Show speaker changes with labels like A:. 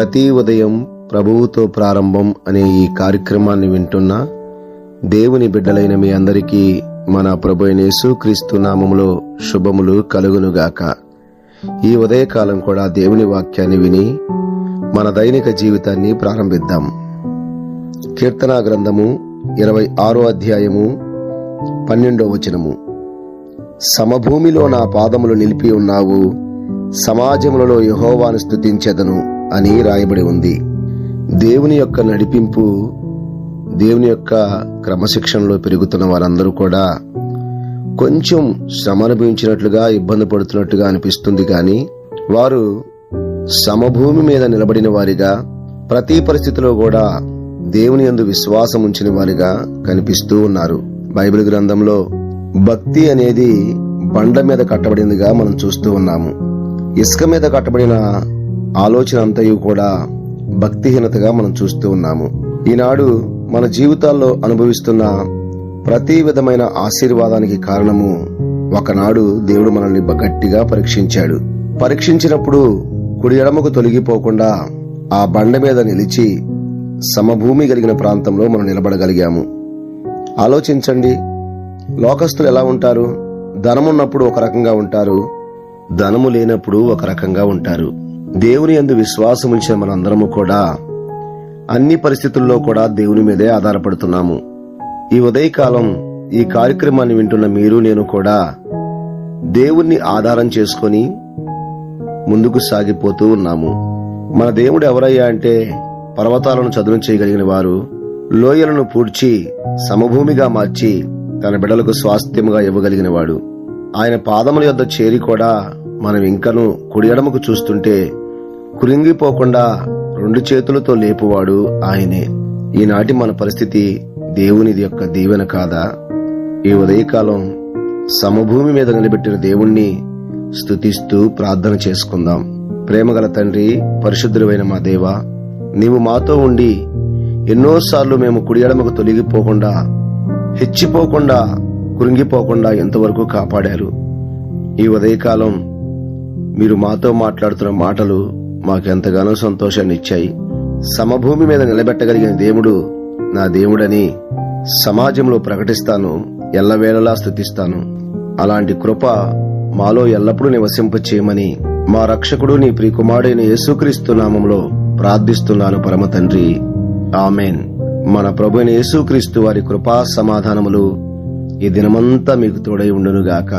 A: ప్రతి ఉదయం ప్రభువుతో ప్రారంభం అనే ఈ కార్యక్రమాన్ని వింటున్న దేవుని బిడ్డలైన మీ అందరికీ మన ప్రభు అయిన యేసుక్రీస్తు నామములో శుభములు కలుగునుగాక. ఈ ఉదయకాలం కూడా దేవుని వాక్యాన్ని విని మన దైనిక జీవితాన్ని ప్రారంభిద్దాం. కీర్తనా గ్రంథము 26వ అధ్యాయము 12వ వచనము. సమభూమిలో నా పాదములు నిలిపి ఉన్నావు, సమాజములలో యెహోవాను స్తుతించెదను అని రాయబడి ఉంది. దేవుని యొక్క నడిపింపు, దేవుని యొక్క క్రమశిక్షణలో పెరుగుతున్న వారందరూ కూడా కొంచెం శ్రమ అనుభవించినట్లుగా, ఇబ్బంది పడుతున్నట్టుగా అనిపిస్తుంది. కానీ వారు సమభూమి మీద నిలబడిన వారిగా, ప్రతి పరిస్థితిలో కూడా దేవుని యందు విశ్వాసం ఉంచిన వారిగా కనిపిస్తూ ఉన్నారు. బైబిల్ గ్రంథంలో భక్తి అనేది బండ మీద కట్టబడిందిగా మనం చూస్తూ ఉన్నాము. ఇసుక మీద కట్టబడిన ఆలోచన అంతయు కూడా భక్తిహీనతగా మనం చూస్తూ ఉన్నాము. ఈనాడు మన జీవితాల్లో అనుభవిస్తున్న ప్రతి విధమైన ఆశీర్వాదానికి కారణము, ఒకనాడు దేవుడు మనల్ని గట్టిగా పరీక్షించాడు. పరీక్షించినప్పుడు కుడి ఎడమకు తొలగిపోకుండా ఆ బండ మీద నిలిచి సమభూమి కలిగిన ప్రాంతంలో మనం నిలబడగలిగాము. ఆలోచించండి, లోకస్తులు ఎలా ఉంటారు? ధనమున్నప్పుడు ఒక రకంగా ఉంటారు, ధనము లేనప్పుడు ఒక రకంగా ఉంటారు. దేవుని యందు విశ్వాసం ఉంచిన మనందరము కూడా అన్ని పరిస్థితుల్లో కూడా దేవుని మీదే ఆధారపడుతున్నాము. ఈ ఉదయకాలం ఈ కార్యక్రమాన్ని వింటున్న మీరు, నేను కూడా దేవుణ్ణి ఆధారం చేసుకొని ముందుకు సాగిపోతూ ఉన్నాము. మన దేవుడు ఎవరయ్యా అంటే, పర్వతాలను చదును చేయగలిగిన వారు, లోయలను పూడ్చి సమభూమిగా మార్చి తన బిడ్డలకు స్వాస్థ్యముగా ఇవ్వగలిగిన వాడు. ఆయన పాదముల యొద్ద చేరి కూడా మనం ఇంకను కుడి ఎడమకు చూస్తుంటే కృంగిపోకుండా 2 చేతులతో లేపువాడు ఆయనే. ఈనాటి మన పరిస్థితి దేవునిది యొక్క దీవెన కాదా? ఈ ఉదయకాలం సమభూమి మీద నిలబెట్టిన దేవుణ్ణి స్తుతిస్తూ ప్రార్థన చేసుకుందాం. ప్రేమగల తండ్రి, పరిశుద్ధుడైన మా దేవా, నీవు మాతో ఉండి ఎన్నోసార్లు మేము కుడి ఎడమకు తొలగిపోకుండా, హెచ్చిపోకుండా, కృంగిపోకుండా ఎంతవరకు కాపాడారు. ఈ ఉదయకాలం మీరు మాతో మాట్లాడుతున్న మాటలు మాకెంతగానో సంతోషాన్ని ఇచ్చాయి. సమభూమి మీద నిలబెట్టగలిగిన దేవుడు నా దేవుడని సమాజంలో ప్రకటిస్తాను, ఎల్లవేళలా స్తుతిస్తాను. అలాంటి కృప మాలో ఎల్లప్పుడూ నివసింపచేయమని మా రక్షకుడు నీ ప్రియకుమారుడైన యేసుక్రీస్తు నామములో ప్రార్థిస్తున్నాను పరమ తండ్రి, ఆమెన్. మన ప్రభువైన యేసుక్రీస్తు వారి కృపా సమాధానములు ఈ దినమంతా మీకు తోడై ఉండునుగాక.